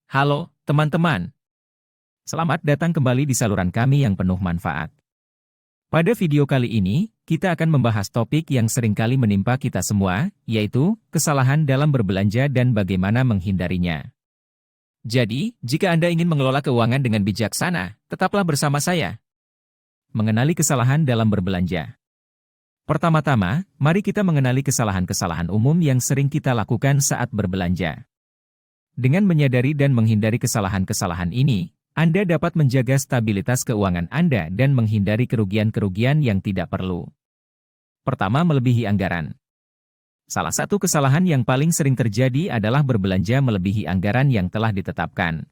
Halo, teman-teman. Selamat datang kembali di saluran kami yang penuh manfaat. Pada video kali ini, kita akan membahas topik yang seringkali menimpa kita semua, yaitu kesalahan dalam berbelanja dan bagaimana menghindarinya. Jadi, jika Anda ingin mengelola keuangan dengan bijaksana, tetaplah bersama saya. Mengenali kesalahan dalam berbelanja. Pertama-tama, mari kita mengenali kesalahan-kesalahan umum yang sering kita lakukan saat berbelanja. Dengan menyadari dan menghindari kesalahan-kesalahan ini, Anda dapat menjaga stabilitas keuangan Anda dan menghindari kerugian-kerugian yang tidak perlu. Pertama, melebihi anggaran. Salah satu kesalahan yang paling sering terjadi adalah berbelanja melebihi anggaran yang telah ditetapkan.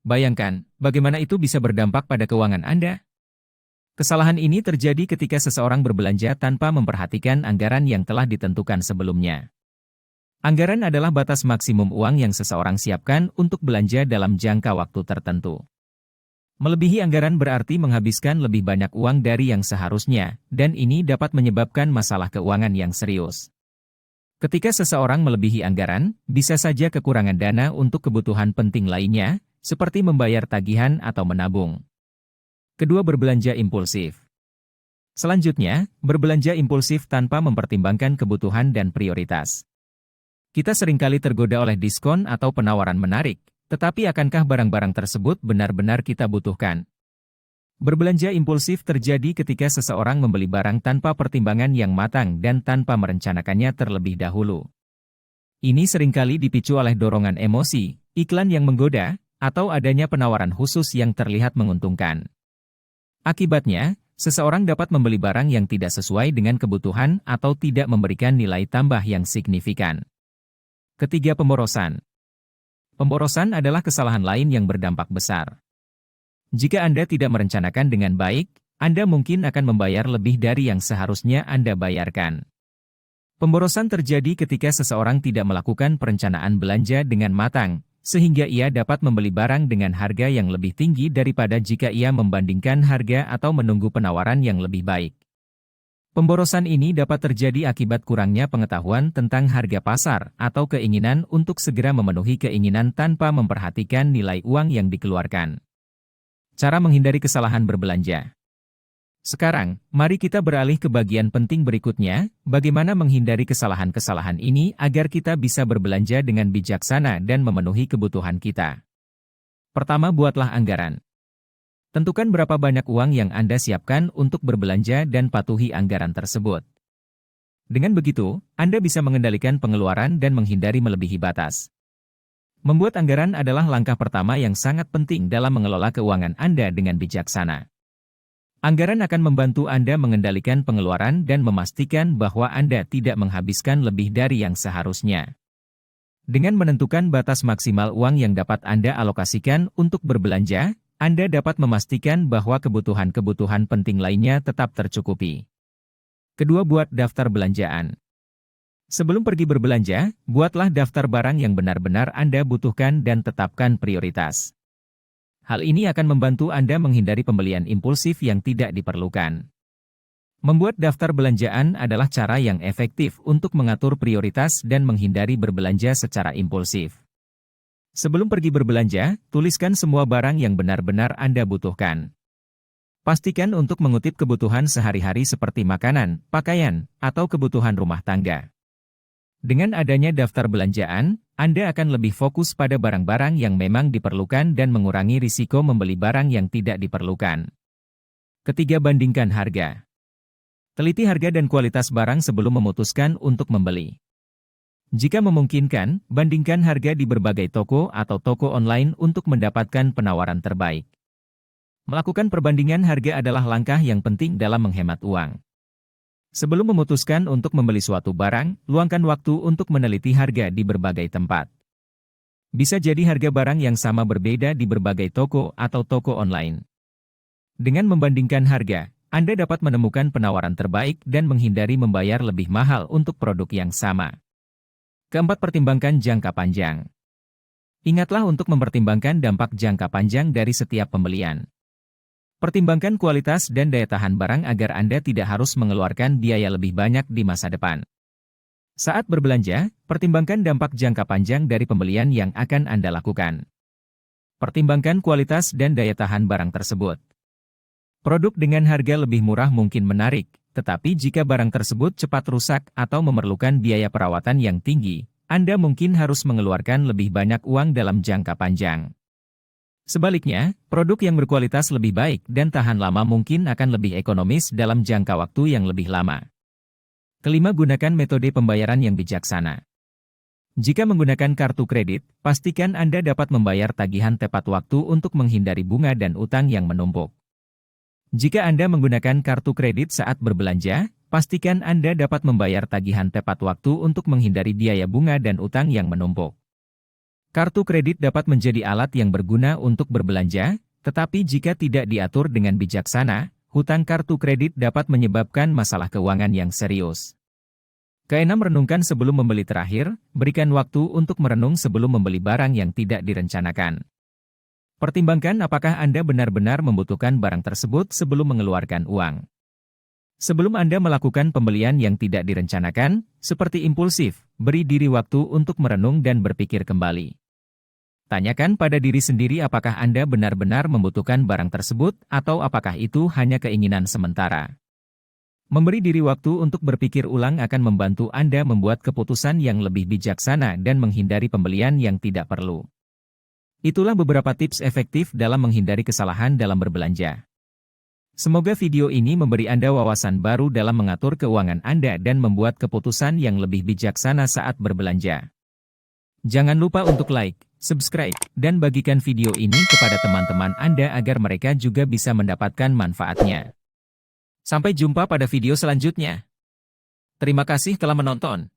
Bayangkan, bagaimana itu bisa berdampak pada keuangan Anda? Kesalahan ini terjadi ketika seseorang berbelanja tanpa memperhatikan anggaran yang telah ditentukan sebelumnya. Anggaran adalah batas maksimum uang yang seseorang siapkan untuk belanja dalam jangka waktu tertentu. Melebihi anggaran berarti menghabiskan lebih banyak uang dari yang seharusnya, dan ini dapat menyebabkan masalah keuangan yang serius. Ketika seseorang melebihi anggaran, bisa saja kekurangan dana untuk kebutuhan penting lainnya, seperti membayar tagihan atau menabung. Kedua, berbelanja impulsif. Selanjutnya, berbelanja impulsif tanpa mempertimbangkan kebutuhan dan prioritas. Kita seringkali tergoda oleh diskon atau penawaran menarik, tetapi akankah barang-barang tersebut benar-benar kita butuhkan? Berbelanja impulsif terjadi ketika seseorang membeli barang tanpa pertimbangan yang matang dan tanpa merencanakannya terlebih dahulu. Ini seringkali dipicu oleh dorongan emosi, iklan yang menggoda, atau adanya penawaran khusus yang terlihat menguntungkan. Akibatnya, seseorang dapat membeli barang yang tidak sesuai dengan kebutuhan atau tidak memberikan nilai tambah yang signifikan. Ketiga, pemborosan. Pemborosan adalah kesalahan lain yang berdampak besar. Jika Anda tidak merencanakan dengan baik, Anda mungkin akan membayar lebih dari yang seharusnya Anda bayarkan. Pemborosan terjadi ketika seseorang tidak melakukan perencanaan belanja dengan matang, sehingga ia dapat membeli barang dengan harga yang lebih tinggi daripada jika ia membandingkan harga atau menunggu penawaran yang lebih baik. Pemborosan ini dapat terjadi akibat kurangnya pengetahuan tentang harga pasar atau keinginan untuk segera memenuhi keinginan tanpa memperhatikan nilai uang yang dikeluarkan. Cara menghindari kesalahan berbelanja. Sekarang, mari kita beralih ke bagian penting berikutnya, bagaimana menghindari kesalahan-kesalahan ini agar kita bisa berbelanja dengan bijaksana dan memenuhi kebutuhan kita. Pertama, buatlah anggaran. Tentukan berapa banyak uang yang Anda siapkan untuk berbelanja dan patuhi anggaran tersebut. Dengan begitu, Anda bisa mengendalikan pengeluaran dan menghindari melebihi batas. Membuat anggaran adalah langkah pertama yang sangat penting dalam mengelola keuangan Anda dengan bijaksana. Anggaran akan membantu Anda mengendalikan pengeluaran dan memastikan bahwa Anda tidak menghabiskan lebih dari yang seharusnya. Dengan menentukan batas maksimal uang yang dapat Anda alokasikan untuk berbelanja, Anda dapat memastikan bahwa kebutuhan-kebutuhan penting lainnya tetap tercukupi. Kedua, buat daftar belanjaan. Sebelum pergi berbelanja, buatlah daftar barang yang benar-benar Anda butuhkan dan tetapkan prioritas. Hal ini akan membantu Anda menghindari pembelian impulsif yang tidak diperlukan. Membuat daftar belanjaan adalah cara yang efektif untuk mengatur prioritas dan menghindari berbelanja secara impulsif. Sebelum pergi berbelanja, tuliskan semua barang yang benar-benar Anda butuhkan. Pastikan untuk mengutip kebutuhan sehari-hari seperti makanan, pakaian, atau kebutuhan rumah tangga. Dengan adanya daftar belanjaan, Anda akan lebih fokus pada barang-barang yang memang diperlukan dan mengurangi risiko membeli barang yang tidak diperlukan. Ketiga, bandingkan harga. Teliti harga dan kualitas barang sebelum memutuskan untuk membeli. Jika memungkinkan, bandingkan harga di berbagai toko atau toko online untuk mendapatkan penawaran terbaik. Melakukan perbandingan harga adalah langkah yang penting dalam menghemat uang. Sebelum memutuskan untuk membeli suatu barang, luangkan waktu untuk meneliti harga di berbagai tempat. Bisa jadi harga barang yang sama berbeda di berbagai toko atau toko online. Dengan membandingkan harga, Anda dapat menemukan penawaran terbaik dan menghindari membayar lebih mahal untuk produk yang sama. Keempat, pertimbangkan jangka panjang. Ingatlah untuk mempertimbangkan dampak jangka panjang dari setiap pembelian. Pertimbangkan kualitas dan daya tahan barang agar Anda tidak harus mengeluarkan biaya lebih banyak di masa depan. Saat berbelanja, pertimbangkan dampak jangka panjang dari pembelian yang akan Anda lakukan. Pertimbangkan kualitas dan daya tahan barang tersebut. Produk dengan harga lebih murah mungkin menarik, tetapi jika barang tersebut cepat rusak atau memerlukan biaya perawatan yang tinggi, Anda mungkin harus mengeluarkan lebih banyak uang dalam jangka panjang. Sebaliknya, produk yang berkualitas lebih baik dan tahan lama mungkin akan lebih ekonomis dalam jangka waktu yang lebih lama. Kelima, gunakan metode pembayaran yang bijaksana. Jika menggunakan kartu kredit, pastikan Anda dapat membayar tagihan tepat waktu untuk menghindari bunga dan utang yang menumpuk. Jika Anda menggunakan kartu kredit saat berbelanja, pastikan Anda dapat membayar tagihan tepat waktu untuk menghindari biaya bunga dan utang yang menumpuk. Kartu kredit dapat menjadi alat yang berguna untuk berbelanja, tetapi jika tidak diatur dengan bijaksana, hutang kartu kredit dapat menyebabkan masalah keuangan yang serius. Keenam, renungkan sebelum membeli. Terakhir, berikan waktu untuk merenung sebelum membeli barang yang tidak direncanakan. Pertimbangkan apakah Anda benar-benar membutuhkan barang tersebut sebelum mengeluarkan uang. Sebelum Anda melakukan pembelian yang tidak direncanakan, seperti impulsif, beri diri waktu untuk merenung dan berpikir kembali. Tanyakan pada diri sendiri apakah Anda benar-benar membutuhkan barang tersebut atau apakah itu hanya keinginan sementara. Memberi diri waktu untuk berpikir ulang akan membantu Anda membuat keputusan yang lebih bijaksana dan menghindari pembelian yang tidak perlu. Itulah beberapa tips efektif dalam menghindari kesalahan dalam berbelanja. Semoga video ini memberi Anda wawasan baru dalam mengatur keuangan Anda dan membuat keputusan yang lebih bijaksana saat berbelanja. Jangan lupa untuk like, subscribe, dan bagikan video ini kepada teman-teman Anda agar mereka juga bisa mendapatkan manfaatnya. Sampai jumpa pada video selanjutnya. Terima kasih telah menonton.